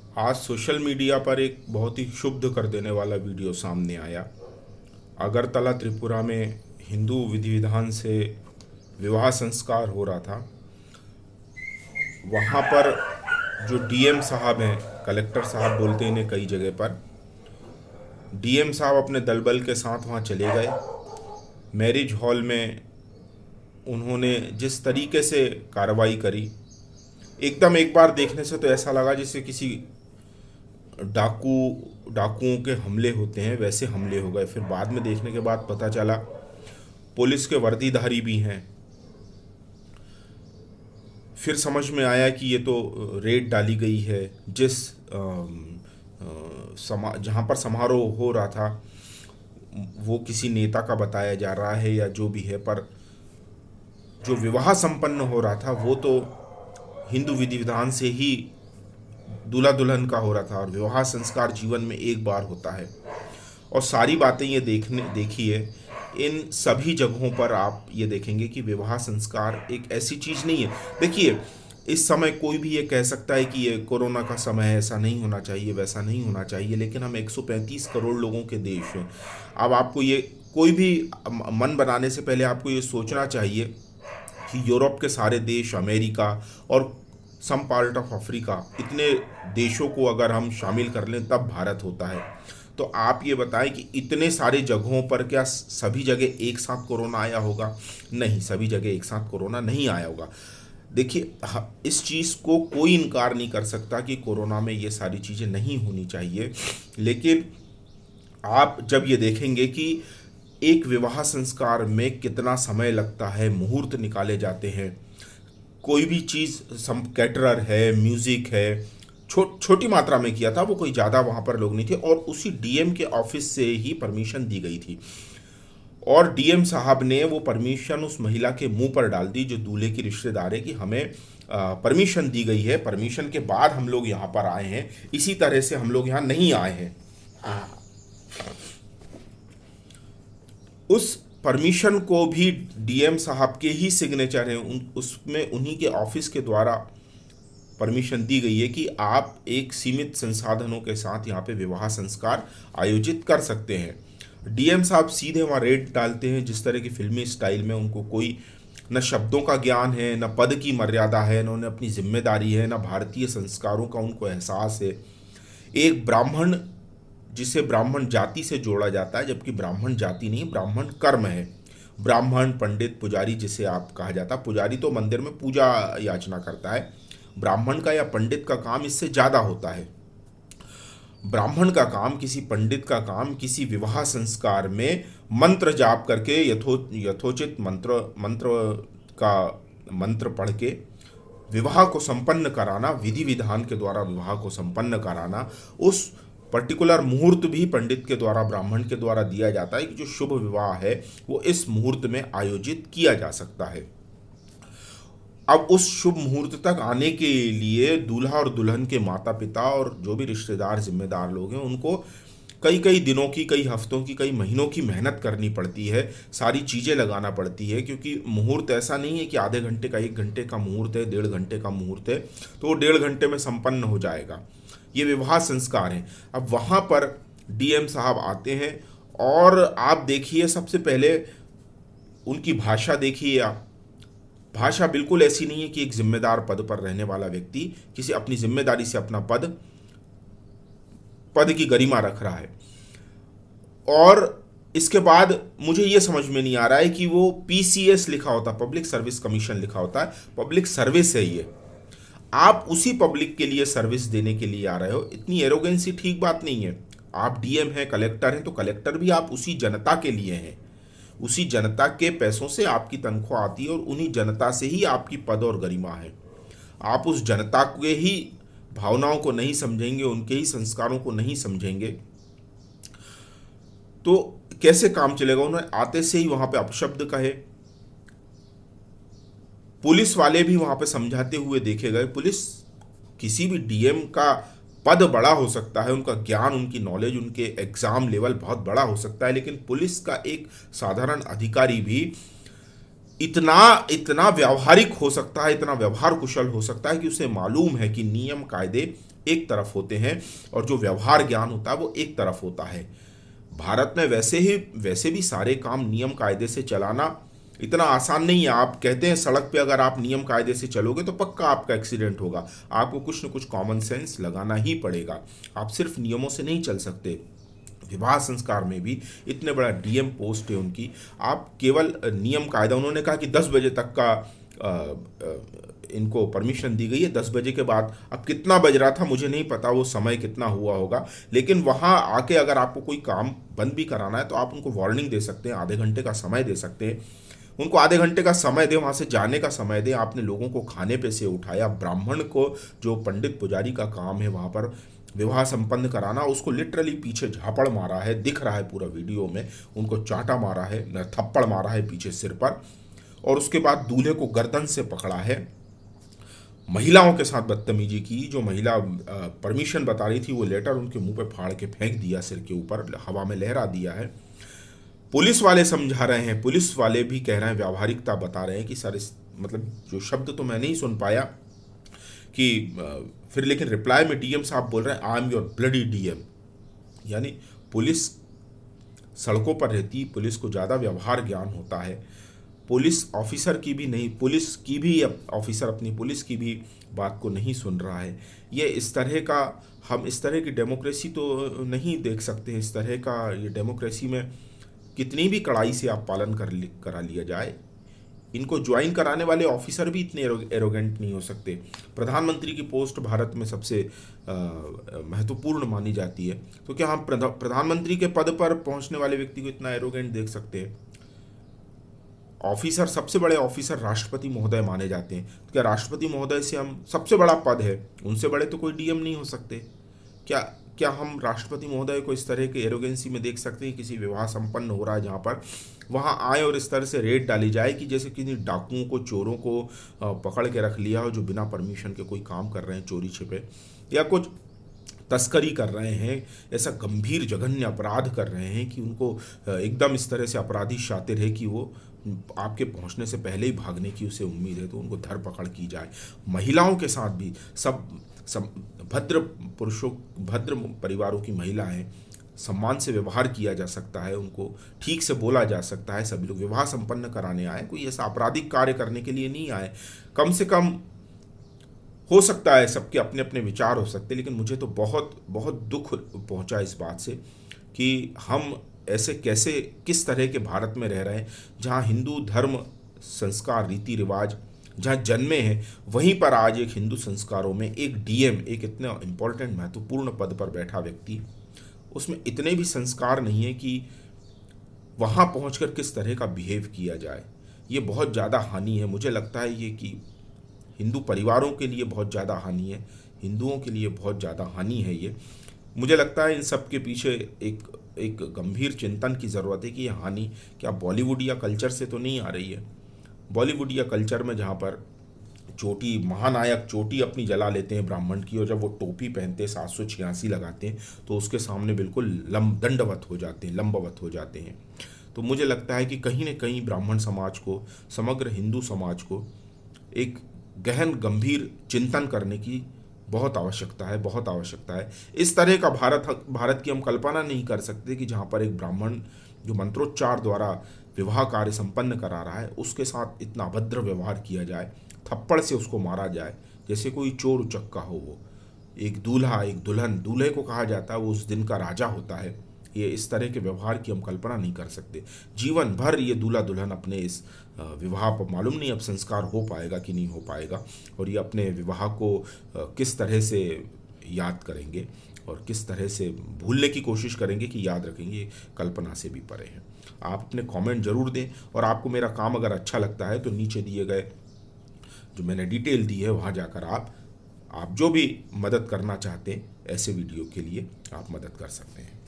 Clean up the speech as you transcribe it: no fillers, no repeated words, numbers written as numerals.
आज social media पर एक बहुत ही क्षुब्ध कर देने वाला वीडियो सामने आया। अगरतला त्रिपुरा में हिंदू विधि विधान से विवाह संस्कार हो रहा था। वहाँ पर जो डीएम साहब हैं, कलेक्टर साहब बोलते हैं इन्हें कई जगह पर, डीएम साहब अपने दल बल के साथ वहाँ चले गए। मैरिज हॉल में उन्होंने जिस तरीके से कार्रवाई करी, एकदम एक बार देखने से तो ऐसा लगा जैसे किसी डाकुओं के हमले होते हैं, वैसे हमले हो गए। फिर बाद में देखने के बाद पता चला पुलिस के वर्दीधारी भी हैं। फिर समझ में आया कि ये तो रेड डाली गई है। जहाँ पर समारोह हो रहा था वो किसी नेता का बताया जा रहा है या जो भी है, पर जो विवाह संपन्न हो रहा था वो तो हिंदू विधि विधान से ही दूल्हा दुल्हन का हो रहा था। और विवाह संस्कार जीवन में एक बार होता है। और सारी बातें ये देखिए, इन सभी जगहों पर आप ये देखेंगे कि विवाह संस्कार एक ऐसी चीज़ नहीं है। देखिए, इस समय कोई भी ये कह सकता है कि ये कोरोना का समय है, ऐसा नहीं होना चाहिए, वैसा नहीं होना चाहिए, लेकिन हम 135 करोड़ लोगों के देश हैं। अब आपको ये कोई भी मन बनाने से पहले आपको ये सोचना चाहिए कि यूरोप के सारे देश, अमेरिका और सम पार्ट ऑफ अफ्रीका, इतने देशों को अगर हम शामिल कर लें तब भारत होता है। तो आप ये बताएं कि इतने सारे जगहों पर क्या सभी जगह एक साथ कोरोना आया होगा? नहीं, सभी जगह एक साथ कोरोना नहीं आया होगा। देखिए, इस चीज़ को कोई इनकार नहीं कर सकता कि कोरोना में ये सारी चीज़ें नहीं होनी चाहिए। लेकिन आप जब ये देखेंगे कि एक विवाह संस्कार में कितना समय लगता है, मुहूर्त निकाले जाते हैं, कोई भी चीज़, सम कैटरर है, म्यूज़िक है, छोटी मात्रा में किया था, वो कोई ज़्यादा वहाँ पर लोग नहीं थे, और उसी डीएम के ऑफिस से ही परमिशन दी गई थी। और डीएम साहब ने वो परमिशन उस महिला के मुंह पर डाल दी जो दूल्हे की रिश्तेदार है, कि हमें परमिशन दी गई है, परमिशन के बाद हम लोग यहाँ पर आए हैं, इसी तरह से हम लोग यहाँ नहीं आए हैं। उस परमिशन को भी डीएम साहब के ही सिग्नेचर हैं, उसमें उन्हीं के ऑफिस के द्वारा परमिशन दी गई है कि आप एक सीमित संसाधनों के साथ यहाँ पे विवाह संस्कार आयोजित कर सकते हैं। डीएम साहब सीधे वहाँ रेड डालते हैं जिस तरह की फिल्मी स्टाइल में। उनको कोई न शब्दों का ज्ञान है, न पद की मर्यादा है, न उन्हें अपनी जिम्मेदारी है, न भारतीय संस्कारों का उनको एहसास है। एक ब्राह्मण, जिसे ब्राह्मण जाति से जोड़ा जाता है, जबकि ब्राह्मण जाति नहीं, ब्राह्मण कर्म है। ब्राह्मण, पंडित, पुजारी जिसे आप कहा जाता है, पुजारी तो मंदिर में पूजा याचना करता है, ब्राह्मण का या पंडित का काम इससे ज़्यादा होता है। ब्राह्मण का काम, किसी पंडित का काम, किसी विवाह संस्कार में मंत्र जाप करके, यथोचित मंत्र पढ़ के विवाह को संपन्न कराना, विधि विधान के द्वारा विवाह को संपन्न कराना। उस पर्टिकुलर मुहूर्त भी पंडित के द्वारा, ब्राह्मण के द्वारा दिया जाता है कि जो शुभ विवाह है वो इस मुहूर्त में आयोजित किया जा सकता है। अब उस शुभ मुहूर्त तक आने के लिए दूल्हा और दुल्हन के माता पिता और जो भी रिश्तेदार, जिम्मेदार लोग हैं, उनको कई कई दिनों की, कई हफ्तों की, कई महीनों की मेहनत करनी पड़ती है, सारी चीज़ें लगाना पड़ती है। क्योंकि मुहूर्त ऐसा नहीं है कि आधे घंटे का, 1 घंटे का मुहूर्त है, 1.5 घंटे का मुहूर्त है तो वो 1.5 घंटे में संपन्न हो जाएगा। ये विवाह संस्कार है। अब वहाँ पर डीएम साहब आते हैं और आप देखिए, सबसे पहले उनकी भाषा देखिए आप। भाषा बिल्कुल ऐसी नहीं है कि एक जिम्मेदार पद पर रहने वाला व्यक्ति किसी अपनी जिम्मेदारी से अपना पद की गरिमा रख रहा है। और इसके बाद मुझे ये समझ में नहीं आ रहा है कि वो पीसीएस लिखा होता, पब्लिक सर्विस कमीशन लिखा होता है, पब्लिक सर्विस है ये। आप उसी पब्लिक के लिए सर्विस देने के लिए आ रहे हो। इतनी एरोगेंसी ठीक बात नहीं है। आप डीएम हैं, कलेक्टर हैं, तो कलेक्टर भी आप उसी जनता के लिए हैं। उसी जनता के पैसों से आपकी तनख्वाह आती है और उन्हीं जनता से ही आपकी पद और गरिमा है। आप उस जनता के ही भावनाओं को नहीं समझेंगे, उनके ही संस्कारों को नहीं समझेंगे तो कैसे काम चलेगा? उन्होंने आते से ही वहाँ पे अपशब्द कहे। पुलिस वाले भी वहाँ पे समझाते हुए देखे गए। पुलिस, किसी भी डीएम का पद बड़ा हो सकता है, उनका ज्ञान, उनकी नॉलेज, उनके एग्ज़ाम लेवल बहुत बड़ा हो सकता है, लेकिन पुलिस का एक साधारण अधिकारी भी इतना इतना व्यावहारिक हो सकता है, इतना व्यवहार कुशल हो सकता है कि उसे मालूम है कि नियम कायदे एक तरफ होते हैं और जो व्यवहार ज्ञान होता है वो एक तरफ होता है। भारत में वैसे भी सारे काम नियम कायदे से चलाना इतना आसान नहीं है। आप कहते हैं सड़क पे अगर आप नियम कायदे से चलोगे तो पक्का आपका एक्सीडेंट होगा। आपको कुछ न कुछ कॉमन सेंस लगाना ही पड़ेगा। आप सिर्फ नियमों से नहीं चल सकते। विवाह संस्कार में भी इतने बड़ा डीएम पोस्ट है उनकी, आप केवल नियम कायदा, उन्होंने कहा कि 10 बजे तक का इनको परमिशन दी गई है। 10 बजे के बाद अब कितना बज रहा था मुझे नहीं पता, वो समय कितना हुआ होगा, लेकिन वहाँ आके अगर आपको कोई काम बंद भी कराना है तो आप उनको वार्निंग दे सकते हैं, आधे घंटे का समय दे सकते हैं। उनको आधे घंटे का समय दें, वहाँ से जाने का समय दें। आपने लोगों को खाने पे से उठाया, ब्राह्मण को जो पंडित पुजारी का काम है वहाँ पर विवाह संपन्न कराना, उसको लिटरली पीछे झापड़ मारा है, दिख रहा है पूरा वीडियो में। उनको चाटा मारा है, थप्पड़ मारा है पीछे सिर पर, और उसके बाद दूल्हे को गर्दन से पकड़ा है। महिलाओं के साथ बदतमीजी की। जो महिला परमिशन बता रही थी वो लेटर उनके मुंह पे फाड़ के फेंक दिया, सिर के ऊपर हवा में लहरा दिया है। पुलिस वाले समझा रहे हैं, पुलिस वाले भी कह रहे हैं, व्यावहारिकता बता रहे हैं कि सर मतलब जो शब्द तो मैं नहीं सुन पाया कि फिर, लेकिन रिप्लाई में डीएम साहब बोल रहे हैं I am your bloody DM. यानी पुलिस सड़कों पर रहती, पुलिस को ज़्यादा व्यवहार ज्ञान होता है। पुलिस ऑफिसर की भी नहीं, पुलिस की भी ऑफिसर अपनी पुलिस की भी बात को नहीं सुन रहा है। ये इस तरह का, हम इस तरह की डेमोक्रेसी तो नहीं देख सकते। इस तरह का ये डेमोक्रेसी में कितनी भी कड़ाई से आप पालन करा लिया जाए, इनको ज्वाइन कराने वाले ऑफिसर भी इतने एरोगेंट नहीं हो सकते। प्रधानमंत्री की पोस्ट भारत में सबसे महत्वपूर्ण मानी जाती है, तो क्या हम प्रधानमंत्री के पद पर पहुंचने वाले व्यक्ति को इतना एरोगेंट देख सकते हैं? ऑफिसर, सबसे बड़े ऑफिसर राष्ट्रपति महोदय माने जाते हैं, तो क्या राष्ट्रपति महोदय से हम, सबसे बड़ा पद है, उनसे बड़े तो कोई डीएम नहीं हो सकते? क्या हम राष्ट्रपति महोदय को इस तरह के एरोगेंसी में देख सकते हैं? किसी विवाह संपन्न हो रहा है जहाँ पर, वहाँ आए और इस तरह से रेड डाली जाए कि जैसे किसी डाकुओं को, चोरों को पकड़ के रख लिया हो जो बिना परमिशन के कोई काम कर रहे हैं, चोरी छिपे, या कुछ तस्करी कर रहे हैं, ऐसा गंभीर जघन्य अपराध कर रहे हैं कि उनको एकदम इस तरह से अपराधी शातिर है कि वो आपके पहुंचने से पहले ही भागने की उसे उम्मीद है, तो उनको धरपकड़ की जाए। महिलाओं के साथ भी सब भद्र पुरुषों, भद्र परिवारों की महिलाएं, सम्मान से व्यवहार किया जा सकता है, उनको ठीक से बोला जा सकता है। सभी लोग विवाह संपन्न कराने आए, कोई ऐसा आपराधिक कार्य करने के लिए नहीं आए। कम से कम हो सकता है सबके अपने अपने विचार हो सकते, लेकिन मुझे तो बहुत बहुत दुख पहुंचा इस बात से कि हम ऐसे कैसे, किस तरह के भारत में रह रहे हैं जहां हिंदू धर्म, संस्कार, रीति रिवाज जहाँ जन्मे हैं, वहीं पर आज एक हिंदू संस्कारों में एक डीएम, एक इतना इम्पोर्टेंट महत्वपूर्ण पद पर बैठा व्यक्ति, उसमें इतने भी संस्कार नहीं है कि वहाँ पहुंचकर किस तरह का बिहेव किया जाए। ये बहुत ज़्यादा हानि है। मुझे लगता है ये कि हिंदू परिवारों के लिए बहुत ज़्यादा हानि है, हिंदुओं के लिए बहुत ज़्यादा हानि है ये। मुझे लगता है इन सब के पीछे एक गंभीर चिंतन की ज़रूरत है कि ये हानि क्या बॉलीवुड या कल्चर से तो नहीं आ रही है। बॉलीवुड या कल्चर में जहाँ पर चोटी, महानायक चोटी अपनी जला लेते हैं ब्राह्मण की, और जब वो टोपी पहनते हैं 786 लगाते हैं तो उसके सामने बिल्कुल दंडवत हो जाते हैं, लंबवत हो जाते हैं। तो मुझे लगता है कि कहीं न कहीं ब्राह्मण समाज को, समग्र हिंदू समाज को एक गहन गंभीर चिंतन करने की बहुत आवश्यकता है, बहुत आवश्यकता है। इस तरह का भारत की हम कल्पना नहीं कर सकते कि जहाँ पर एक ब्राह्मण जो मंत्रोच्चार द्वारा विवाह कार्य संपन्न करा रहा है, उसके साथ इतना अभद्र व्यवहार किया जाए, थप्पड़ से उसको मारा जाए जैसे कोई चोर उचक्का हो। वो एक दूल्हा, एक दुल्हन, दूल्हे को कहा जाता है वो उस दिन का राजा होता है। ये इस तरह के व्यवहार की हम कल्पना नहीं कर सकते। जीवन भर ये दूल्हा दुल्हन अपने इस विवाह पर, मालूम नहीं अब संस्कार हो पाएगा कि नहीं हो पाएगा, और ये अपने विवाह को किस तरह से याद करेंगे और किस तरह से भूलने की कोशिश करेंगे कि याद रखेंगे, कल्पना से भी परे हैं। आप अपने कमेंट जरूर दें, और आपको मेरा काम अगर अच्छा लगता है तो नीचे दिए गए जो मैंने डिटेल दी है वहाँ जाकर आप जो भी मदद करना चाहते हैं ऐसे वीडियो के लिए आप मदद कर सकते हैं।